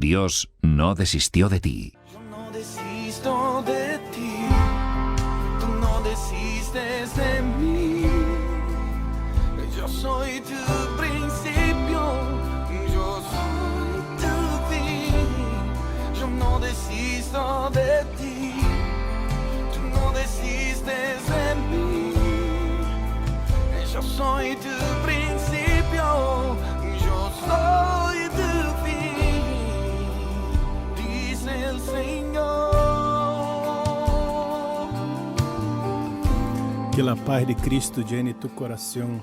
Dios no desistió de ti. Yo no desisto de ti, tú no desistes de mí. Yo soy tu principio, yo soy tu fin. Yo no desisto de ti, tú no desistes de mí. Yo soy tu principio, yo soy tu fin, dice el Señor. Que a paz de Cristo llene tu coração.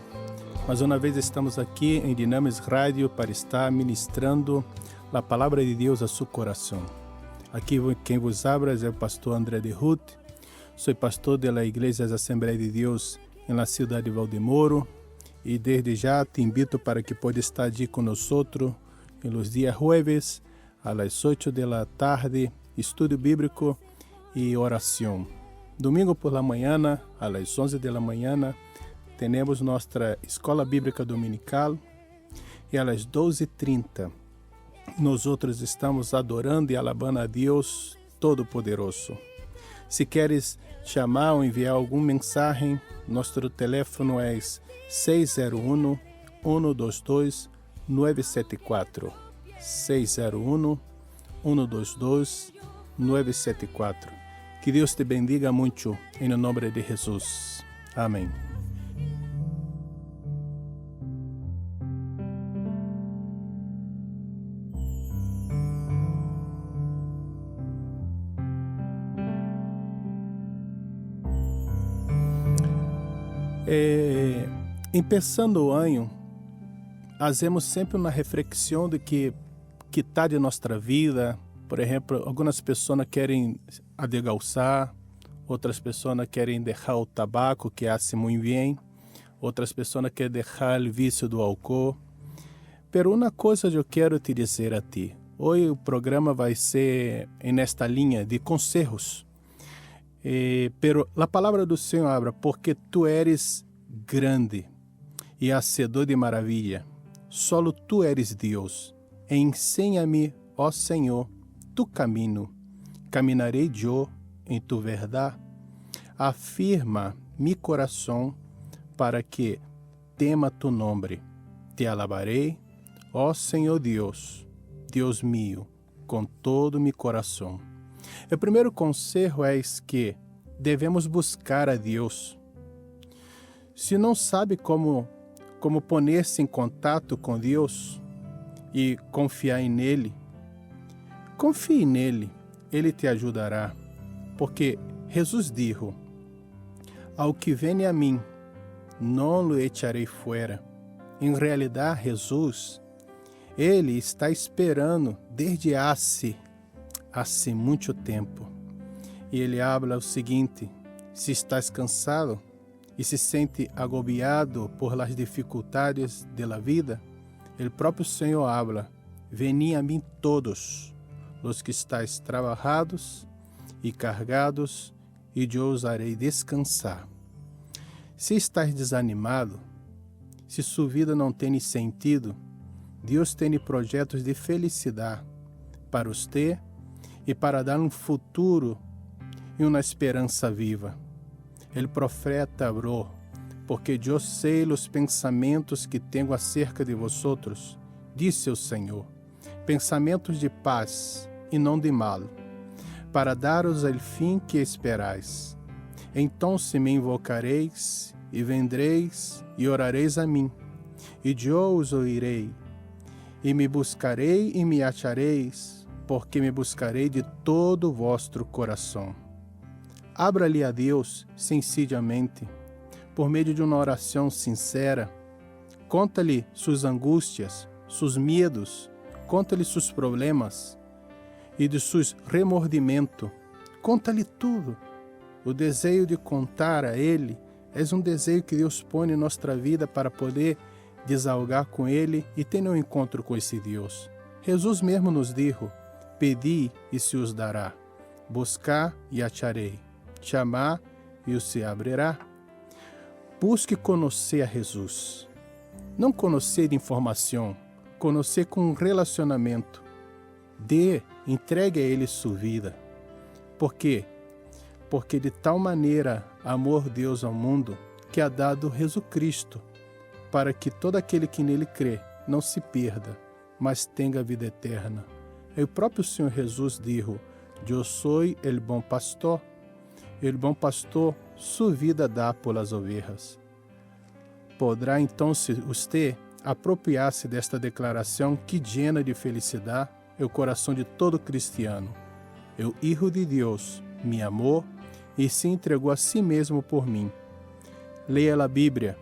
Mais uma vez estamos aqui em Dinamis Rádio para estar ministrando a palavra de Deus a seu coração. Aqui quem vos habla é o pastor André de Ruth. Sou pastor da Igreja Assembleia de Deus em la cidade de Valdemoro e desde já te invito para que possa estar aqui conosco em los dias jueves a las 8 de la tarde, estudo bíblico e oração. Domingo por la manhã, a las 11 de la manhã, temos nossa escola bíblica dominical e a las 12h30 nós estamos adorando e alabando a Deus Todo-Poderoso. Se queres chamar ou enviar alguma mensagem, nosso telefone é 601-122-974. 601-122-974. Que Deus te bendiga muito, em nome de Jesus. Amém. Empezando o ano, fazemos sempre uma reflexão de que está de nossa vida. Por exemplo, algumas pessoas querem adelgazar, outras pessoas querem deixar o tabaco, que faz muito bem, outras pessoas querem deixar o vício do álcool. Pero uma coisa eu quero te dizer a ti. Hoje o programa vai ser nesta linha de conselhos. Pero a palavra do Senhor habla, porque tu eres grande e hacedor de maravilha. Solo tu eres Deus. Ensina-me, ó Senhor, tu caminho. Caminarei eu em tu verdade. Afirma mi coração para que tema tu nome. Te alabarei, ó Senhor Deus, Deus mío, com todo mi coração. O primeiro conselho é que devemos buscar a Deus. Se não sabe como pôr-se em contato com Deus e confiar nele, confie nele, ele te ajudará. Porque Jesus disse: ao que vem a mim, não o echarei fora. Em realidade, Jesus, ele está esperando desde há muito tempo. E ele habla o seguinte: se estás cansado e se sente agobiado por las dificuldades de la vida, o próprio Senhor habla: veni a mim todos os que estáis trabalhados e cargados, e eu os harei descansar. Se estás desanimado, se sua vida não tem sentido, Deus tem projetos de felicidade para você e para dar um futuro e uma esperança viva. O profeta habló: porque eu sei os pensamentos que tenho acerca de vosotros, disse o Senhor, pensamentos de paz e não de mal, para daros o fim que esperais. Então se me invocareis, e vendreis, e orareis a mim, e eu os ouvirei, e me buscarei e me achareis, porque me buscarei de todo o vosso coração. Abra-lhe a Deus sencillamente, por meio de uma oração sincera. Conta-lhe suas angústias, seus medos, conta-lhe seus problemas e de seus remordimentos. Conta-lhe tudo. O desejo de contar a Ele é um desejo que Deus põe em nossa vida para poder desahogar com Ele e ter um encontro com esse Deus. Jesus mesmo nos disse: pedi e se os dará, buscar e acharei, chamar e o se abrirá. Busque conhecer a Jesus. Não conhecer de informação, conhecer com um relacionamento. entregue a Ele sua vida. Por quê? Porque de tal maneira amou Deus ao mundo que ha dado Jesus Cristo, para que todo aquele que nele crê não se perda, mas tenha a vida eterna. E o próprio Senhor Jesus disse: Eu sou o bom pastor. O bom pastor sua vida dá pelas ovelhas. Poderá então você apropriar-se desta declaração que llena de felicidade o coração de todo cristiano. O Hijo de Deus me amou e se entregou a si mesmo por mim. Leia a Bíblia.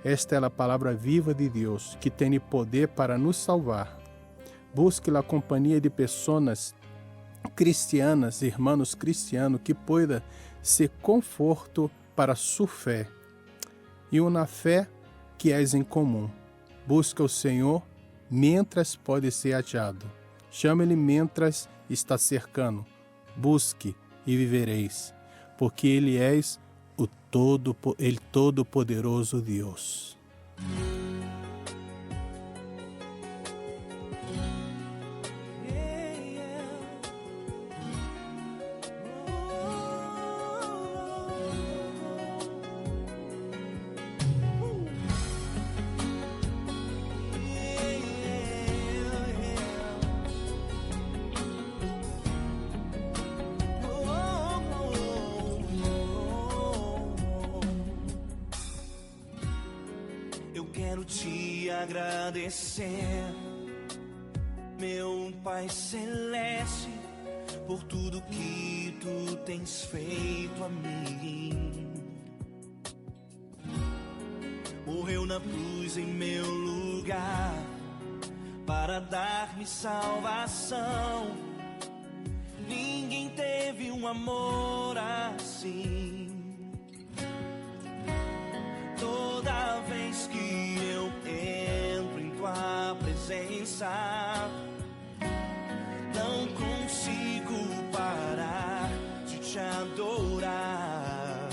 Esta é a palavra viva de Deus que tem poder para nos salvar. Busque a companhia de pessoas cristianas, irmãos cristianos, que pueda ser conforto para sua fé. E uma fé que és em comum. Busca o Senhor mientras pode ser achado. Chame-lhe mientras está cercano. Busque e vivereis, porque Ele és o Todo-Poderoso Deus. Quero te agradecer, meu Pai Celeste, por tudo que tu tens feito a mim. Morreu na cruz em meu lugar para dar-me salvação. Ninguém teve um amor assim. Toda vez que eu entro em tua presença, não consigo parar de te adorar.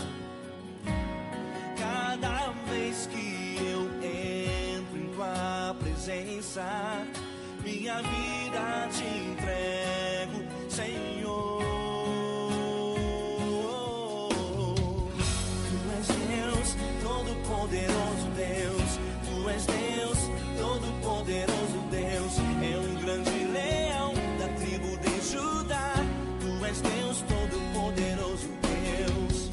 Cada vez que eu entro em tua presença, minha vida te entrego, Senhor. Todo-Poderoso Deus, Tu és Deus, Todo-Poderoso Deus, é um grande leão da tribo de Judá. Tu és Deus, Todo-Poderoso Deus,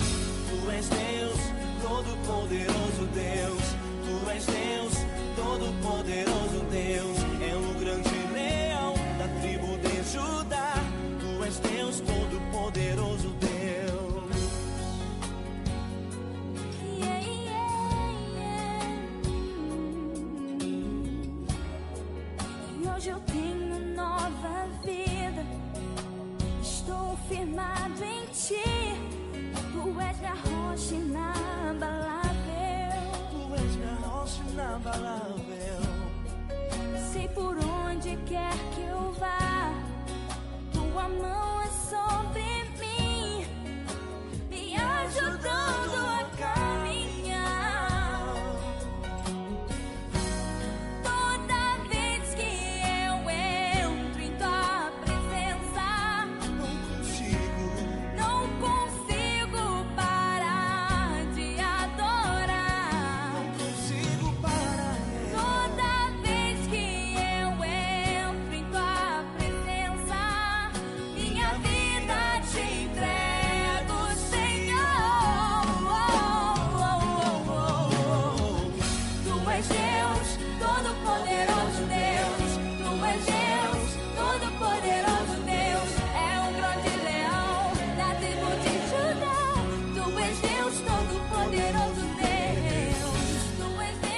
Tu és Deus, Todo-Poderoso Deus, Tu és Deus, Todo-Poderoso Deus, é um grande leão da tribo de Judá. Tu és Deus, Todo-Poderoso Deus. Hoje eu tenho nova vida, estou firmado em Ti. Tu és minha rocha inabalável. Tu és minha rocha inabalável. Sei por onde quer que eu vá, Tua mão é sobre mim, me ajudando a caminhar.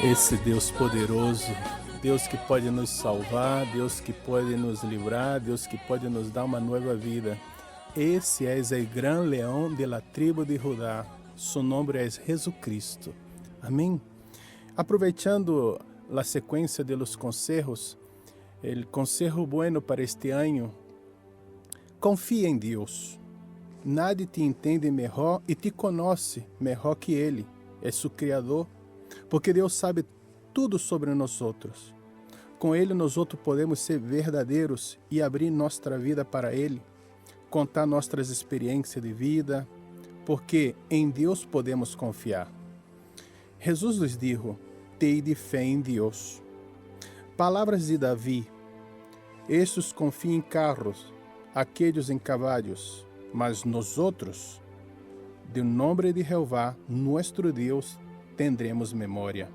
Esse Deus poderoso, Deus que pode nos salvar, Deus que pode nos livrar, Deus que pode nos dar uma nova vida. Esse é o gran leão de la tribo de Judá. Su nombre é Jesus Cristo. Amém? Aproveitando a sequência de los consejos, el consejo bueno para este año: confia em Deus. Nadie te entende melhor e te conhece melhor que Ele. É seu Criador. Porque Deus sabe tudo sobre nós outros. Com Ele nós outros podemos ser verdadeiros e abrir nossa vida para Ele, contar nossas experiências de vida, porque em Deus podemos confiar. Jesus nos dijo: "Tende fé em Deus". Palavras de Davi: "Estes confiam em carros, aqueles em cavalos, mas nós outros, do nome de Jeová, nosso Deus, tendremos memória".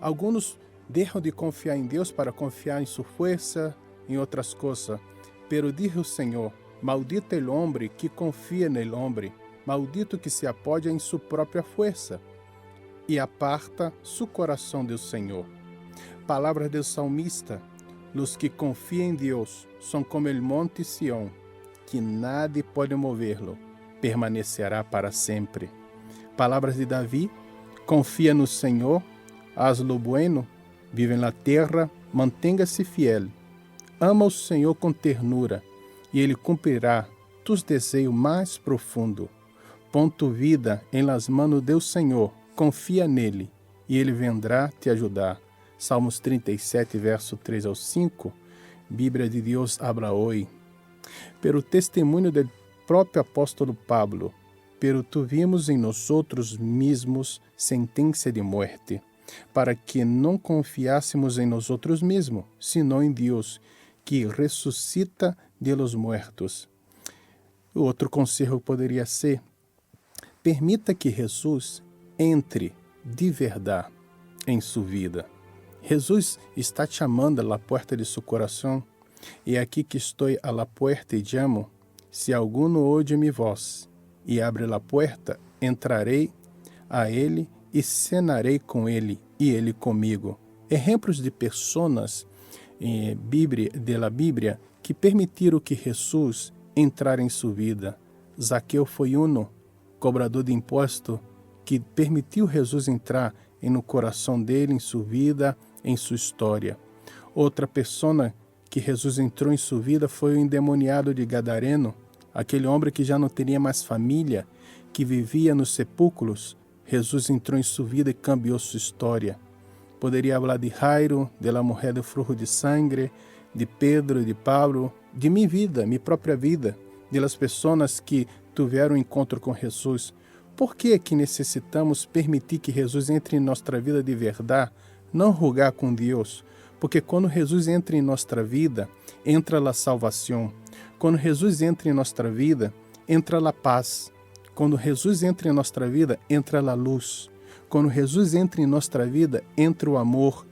Alguns deixam de confiar em Deus para confiar em sua força, em outras coisas. Pero dijo o Senhor: "Maldito el hombre que confia nel hombre, maldito que se apoia em sua própria força, e aparta su coração do Senhor". Palavras do salmista: "Los que confiam em Deus são como el monte Sião, que nada pode movê-lo, permanecerá para sempre". Palavras de Davi: "Confia no Senhor, haz lo bueno, vive na terra, mantenha-se fiel. Ama o Senhor com ternura, e Ele cumprirá tus desejos mais profundos. Põe tu vida em las manos do Senhor, confia nele, e Ele vendrá te ajudar". Salmos 37, verso 3 ao 5. Bíblia de Deus habla hoy. Pero testemunho do próprio apóstolo Pablo: "Pero tuvimos em nosotros mesmos sentença de muerte, para que não confiássemos em nosotros mesmos, sino em Deus, que ressuscita de los muertos". O outro conselho poderia ser: permita que Jesus entre de verdade em sua vida. Jesus está te chamando à porta de seu coração, e aqui que estou à la puerta e chamo: se alguno oye mi voz e abre la puerta, entrarei a ele e cenarei com ele e ele comigo. Exemplos de pessoas da Bíblia que permitiram que Jesus entrar em sua vida. Zaqueu foi cobrador de imposto, que permitiu Jesus entrar no coração dele, em sua vida, em sua história. Outra pessoa que Jesus entrou em sua vida foi o endemoniado de Gadareno, aquele homem que já não teria mais família, que vivia nos sepulcros. Jesus entrou em sua vida e cambiou sua história. Poderia falar de Jairo, da mulher do flujo de sangue, de Pedro, de Paulo, de minha vida, minha própria vida, das pessoas que tiveram um encontro com Jesus. Por que necessitamos permitir que Jesus entre em nossa vida de verdade, não rogar com Deus? Porque quando Jesus entra em nossa vida, entra a salvação. Quando Jesus entra em nossa vida, entra a paz. Quando Jesus entra em nossa vida, entra a luz. Quando Jesus entra em nossa vida, entra o amor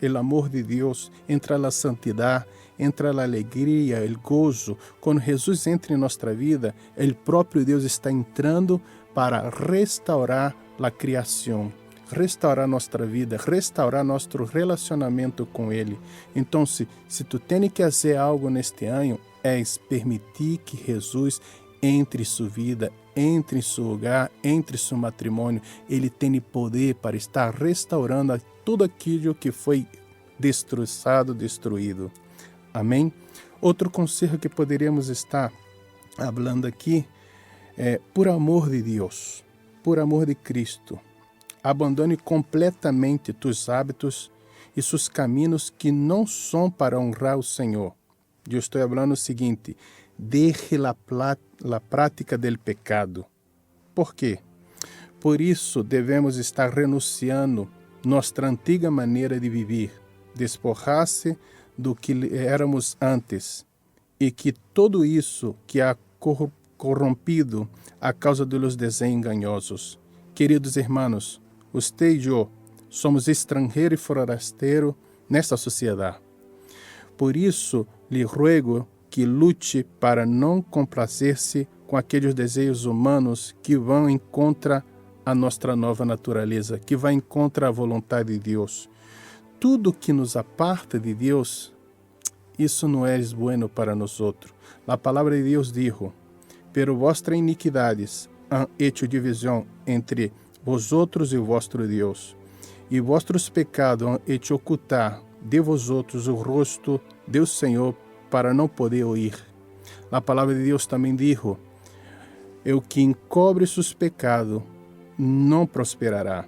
de Deus, entra a santidade, entra a alegria, o gozo. Quando Jesus entra em nossa vida, o próprio Deus está entrando para restaurar a criação, restaurar nossa vida, restaurar nosso relacionamento com Ele. Então, se tu tens que fazer algo neste ano, é permitir que Jesus entre em sua vida, entre em seu lugar, entre em seu matrimônio. Ele tem poder para estar restaurando tudo aquilo que foi destroçado, destruído. Amém? Outro conselho que poderíamos estar falando aqui é: por amor de Deus, por amor de Cristo, abandone completamente tus hábitos e seus caminhos que não são para honrar o Senhor. Eu estou falando o seguinte: deje la prática del pecado. Por quê? Por isso devemos estar renunciando nossa antiga maneira de viver, despojar-se do que éramos antes, e que tudo isso que há corrompido a causa dos desejos enganosos. Queridos irmãos, você e eu somos estrangeiro e forasteiro nesta sociedade. Por isso, lhe ruego que lute para não complacer-se com aqueles desejos humanos que vão em contra a nossa nova natureza, que vai em contra a vontade de Deus. Tudo que nos aparta de Deus, isso não é bueno para nós outros. A palavra de Deus dijo: "Pero vossas iniquidades han hecho divisão entre vosotros e o vosso Deus, e vossos pecados han hecho ocultar de vosotros o rosto do Senhor, para não poder ouvir". A palavra de Deus também dijo: "O que encobre seus pecados não prosperará,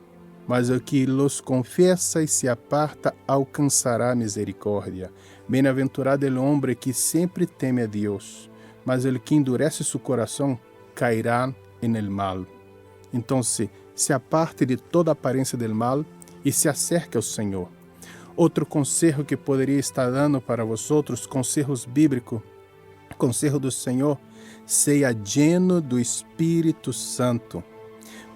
mas o que los confiesa e se aparta alcançará misericórdia. Bem-aventurado el hombre que sempre teme a Deus, mas el que endurece su coração cairá en el mal. Então, se aparte de toda aparência del mal e se acerque ao Senhor. Outro conselho que poderia estar dando para vosotros, conselhos bíblicos, conselho do Senhor, seja lleno do Espírito Santo.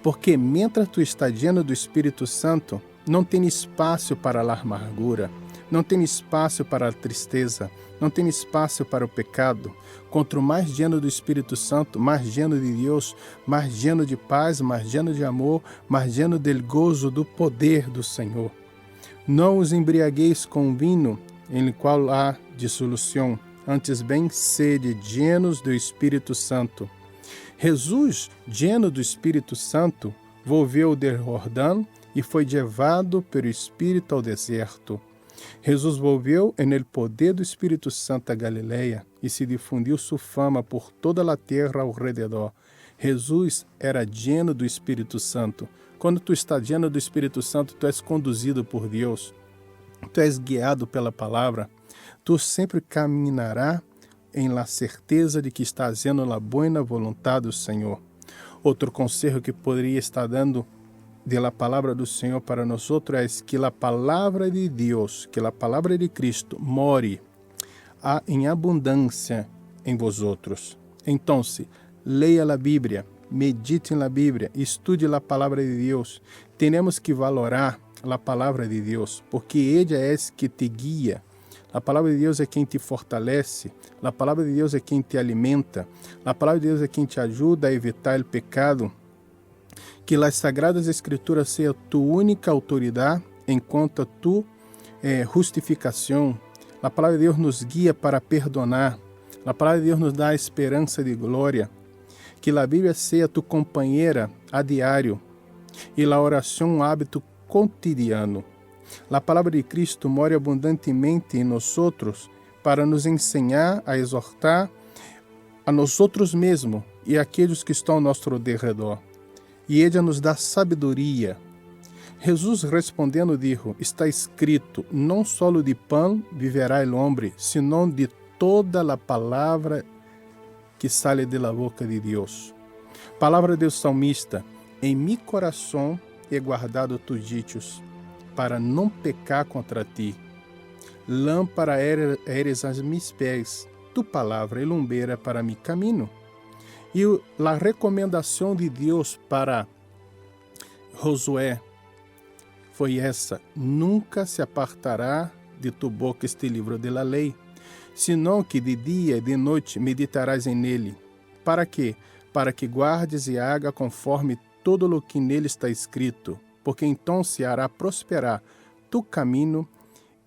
Porque mientras tu está lleno do Espírito Santo, não tem espaço para a amargura, não tem espaço para a tristeza, não tem espaço para o pecado. Quanto mais lleno do Espírito Santo, mais lleno de Deus, mais lleno de paz, mais lleno de amor, mais lleno del gozo do poder do Senhor. Não os embriagueis com vinho, em qual há dissolução, antes bem sede llenos do Espírito Santo. Jesus, lleno do Espírito Santo, volveu del Jordão e foi levado pelo Espírito ao deserto. Jesus volveu en el poder do Espírito Santo a Galileia e se difundiu sua fama por toda a terra ao redor. Jesus era lleno do Espírito Santo. Quando tu estás lleno do Espírito Santo, tu és conduzido por Deus, tu és guiado pela palavra, tu sempre caminharás em la certeza de que estás fazendo a boa vontade do Senhor. Outro conselho que poderia estar dando de la palavra do Senhor para nós é que a palavra de Deus, que a palavra de Cristo more em abundância em vosotros. Então, leia a Bíblia, medite na Bíblia, estude a palavra de Deus. Temos que valorar a palavra de Deus, porque ela é que te guia. A palavra de Deus é quem te fortalece, a palavra de Deus é quem te alimenta, a palavra de Deus é quem te ajuda a evitar o pecado. Que as Sagradas Escrituras sejam tu única autoridade enquanto a tu justificação. A palavra de Deus nos guia para perdonar, a palavra de Deus nos dá a esperança de glória. Que a Bíblia seja tu companheira a diário e a oração um hábito cotidiano. A palavra de Cristo mora abundantemente em nós para nos ensinar a exortar a nós mesmos e aqueles que estão ao nosso derredor. E ela nos dá sabedoria. Jesus respondendo dijo, está escrito, não solo de pão viverá o homem, senão de toda a palavra que sale de la boca de Deus. Palavra do salmista, em mi coração he guardado tus dichos, para não pecar contra ti. Lâmpada eres a mis pés, tu palavra é lumbeira para mi caminho. E a recomendação de Deus para Josué foi essa: nunca se apartará de tu boca este livro de la lei, senão que de dia e de noite meditarás em nele. Para quê? Para que guardes e haga conforme todo o que nele está escrito, porque então se hará prosperar tu caminho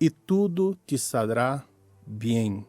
e tudo te saldrá bem.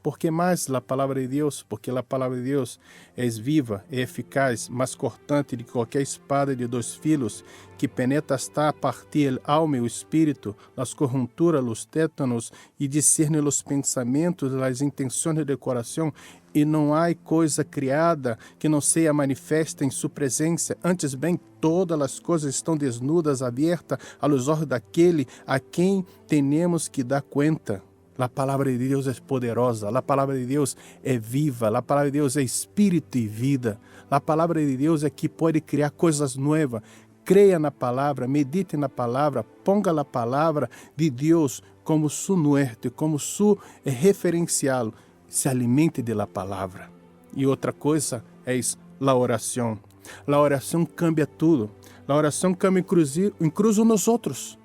Porque mais a palavra de Deus, porque a palavra de Deus é viva, é eficaz, mais cortante de qualquer espada de 2 filos, que penetra hasta a partir a alma e o espírito, as conjunturas, os tétanos, e discerne os pensamentos, as intenções do coração, e não há coisa criada que não seja manifesta em sua presença. Antes bem, todas as coisas estão desnudas, abertas aos olhos daquele a quem temos que dar conta. A palavra de Deus é poderosa, a palavra de Deus é viva, a palavra de Deus é espírito e vida. A palavra de Deus é que pode criar coisas novas. Creia na palavra, medite na palavra, ponga a palavra de Deus como su norte, como su referencial. Se alimente de la palavra. E outra coisa é a oração. A oração cambia tudo. A oração cambia incluso nós outros.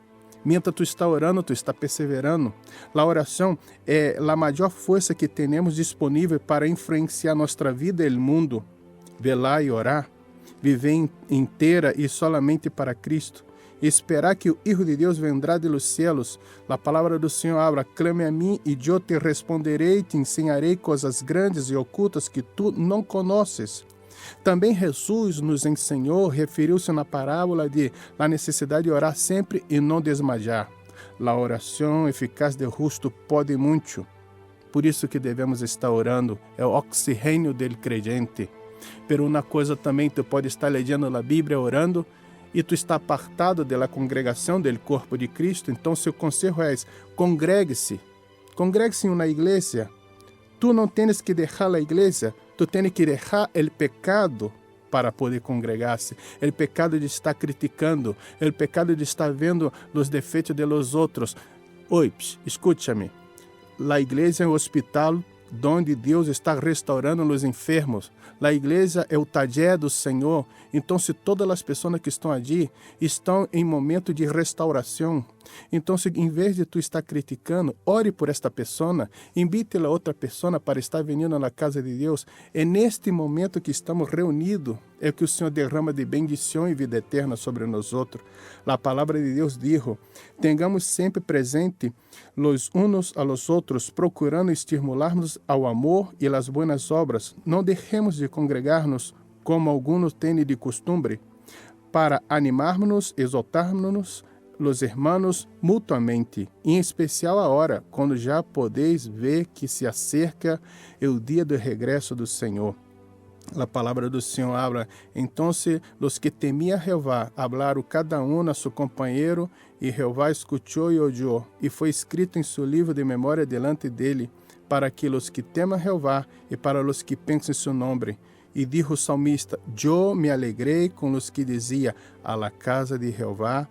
Mientras tu está orando, tu está perseverando. A oração é a maior força que temos disponível para influenciar nossa vida e o mundo. Velar e orar, viver inteira e solamente para Cristo. Esperar que o Hijo de Deus vendrá de los cielos. A palavra do Senhor habla, clame a mim e eu te responderei e te ensinarei coisas grandes e ocultas que tu não conheces. Também Jesus nos ensinou, referiu-se na parábola de a necessidade de orar sempre e não desmayar. A oração eficaz do justo pode muito. Por isso que devemos estar orando, é o oxigênio do crente. Pero uma coisa também, tu pode estar lendo a Bíblia, orando, e tu está apartado da congregação do corpo de Cristo, então seu conselho é: congregue-se. Congregue-se na igreja. Tu não tens que deixar a igreja, tu tens que deixar o pecado para poder congregar-se. O pecado de estar criticando, o pecado de estar vendo os defeitos de los outros. Oi, escúchame. A igreja é o hospital onde Deus está restaurando os enfermos. A igreja é o taller do Senhor. Então, se todas as pessoas que estão ali estão em momento de restauração, então, se em vez de tu estar criticando, ore por esta pessoa, invite a outra pessoa para estar vindo na casa de Deus. É neste momento que estamos reunidos, é que o Senhor derrama de bendição e vida eterna sobre nós outros. A palavra de Deus diz: tengamos sempre presente los unos a los outros, procurando estimular-nos ao amor e às boas obras. Não deixemos de congregar-nos, como alguns têm de costume, para animarmos-nos, exaltarmos-nos, los hermanos mutuamente, em especial agora, quando já podeis ver que se acerca o dia do regresso do Senhor. A palavra do Senhor habla: então, los que temían Jeová hablaram cada um a seu companheiro, e Jeová escutou e oyó, e foi escrito em seu livro de memória delante dele, para que los que temam Jeová e para los que pensam em seu nome. E dijo o salmista: eu me alegrei com os que dizia, a la casa de Jeová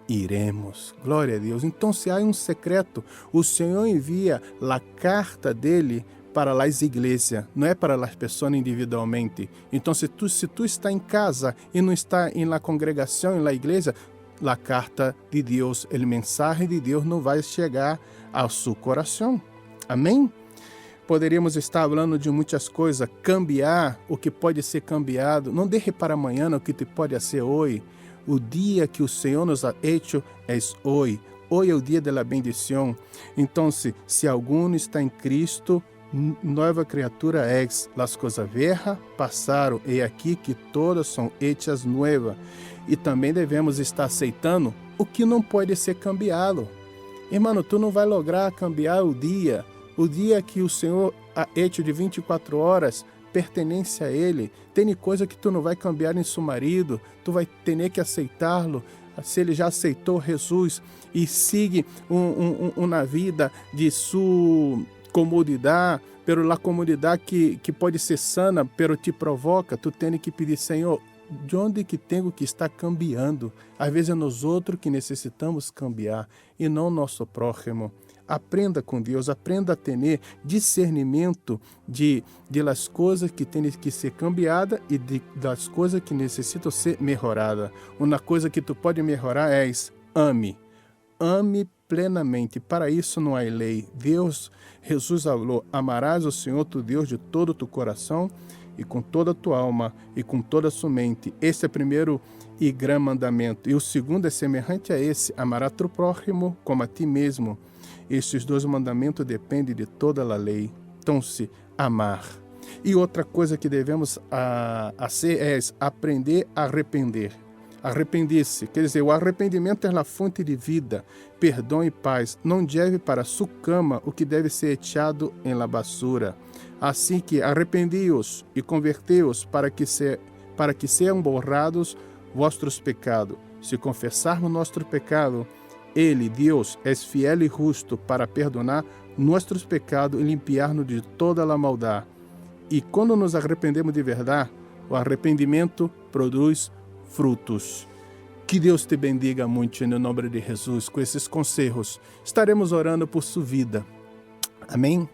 iremos. Glória a Deus. Então, se há um secreto, o Senhor envia a carta dele para as igrejas, não é para as pessoas individualmente. Então, se tu está em casa e não está em la congregação, em la igreja, a carta de Deus, a mensagem de Deus não vai chegar ao seu coração. Amém? Poderíamos estar falando de muitas coisas, cambiar o que pode ser cambiado. Não deixe para amanhã o que te pode ser hoje. O dia que o Senhor nos ha hecho é hoje. Hoje é o dia da bendição. Então, se algum está em Cristo, nova criatura és. As coisas velhas passaram, e aqui que todas são hechas novas. E também devemos estar aceitando o que não pode ser cambiado. Irmão, tu não vai lograr cambiar o dia que o Senhor ha hecho de 24 horas, pertence a Ele. Tem coisa que tu não vai cambiar em seu marido, tu vai ter que aceitá-lo. Se ele já aceitou Jesus e sigue uma vida de sua comodidade, pero a comodidade que pode ser sana, pero te provoca, tu tem que pedir: Senhor, de onde que tenho que estar cambiando? Às vezes é nós outros que necessitamos cambiar e não nosso próximo. Aprenda com Deus, aprenda a ter discernimento de las coisas que têm que ser cambiadas e das coisas que necessitam ser melhoradas. Uma coisa que tu pode melhorar é ame. Ame plenamente. Para isso não há lei. Jesus falou: amarás o Senhor tu Deus de todo o teu coração e com toda a tua alma e com toda a sua mente. Esse é o primeiro e grande mandamento. E o segundo é semelhante a esse: amarás teu próximo como a ti mesmo. Estes dois mandamentos dependem de toda a lei. Então, se amar. E outra coisa que devemos fazer é aprender a arrepender. Arrepender-se, quer dizer, o arrependimento é a fonte de vida, perdão e paz. Não deve para sua cama o que deve ser echado em la basura. Assim que arrependi-os e convertei-os para que sejam borrados vossos pecados. Se confessarmos nosso pecado, Ele, Deus, é fiel e justo para perdonar nossos pecados e limpar-nos de toda a maldade. E quando nos arrependemos de verdade, o arrependimento produz frutos. Que Deus te bendiga muito no nome de Jesus. Com esses conselhos, estaremos orando por sua vida. Amém?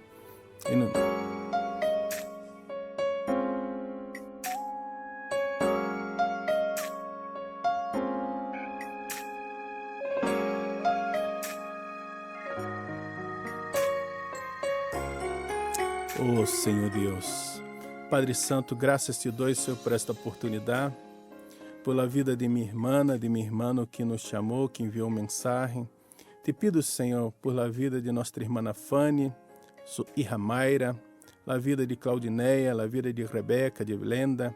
Oh, Senhor Deus, Padre Santo, graças te dou, Senhor, por esta oportunidade, pela vida de minha irmã que nos chamou, que enviou mensagem. Te pido, Senhor, por la vida de nossa irmã Fanny, sua hija Mayra, la vida de Claudineia, la vida de Rebeca, de Blenda,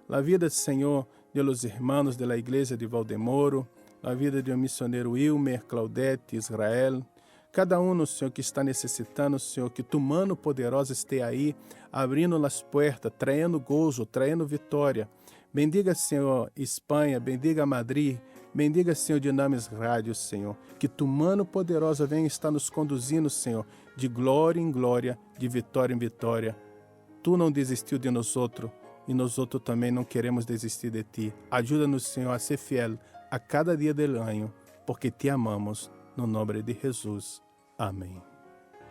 la vida, Senhor, de los hermanos de la igreja de Valdemoro, la vida de um missioneiro Wilmer, Claudete, Israel. Cada um, Senhor, que está necessitando, Senhor, que tu mano poderosa esteja aí, abrindo as portas, traindo gozo, traindo vitória. Bendiga, Senhor, Espanha, bendiga Madrid, bendiga, Senhor, Dinamis Rádio, Senhor. Que tu mano poderosa venha estar nos conduzindo, Senhor, de glória em glória, de vitória em vitória. Tu não desistiu de nós outros e nós outros também não queremos desistir de ti. Ajuda-nos, Senhor, a ser fiel a cada dia do ano, porque te amamos, no nome de Jesus. Amém.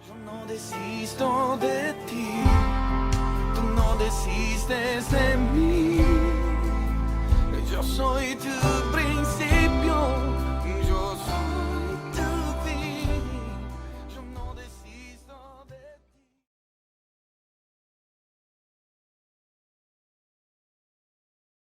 Yo no desisto de ti, tú no desistes de mí. Yo soy tu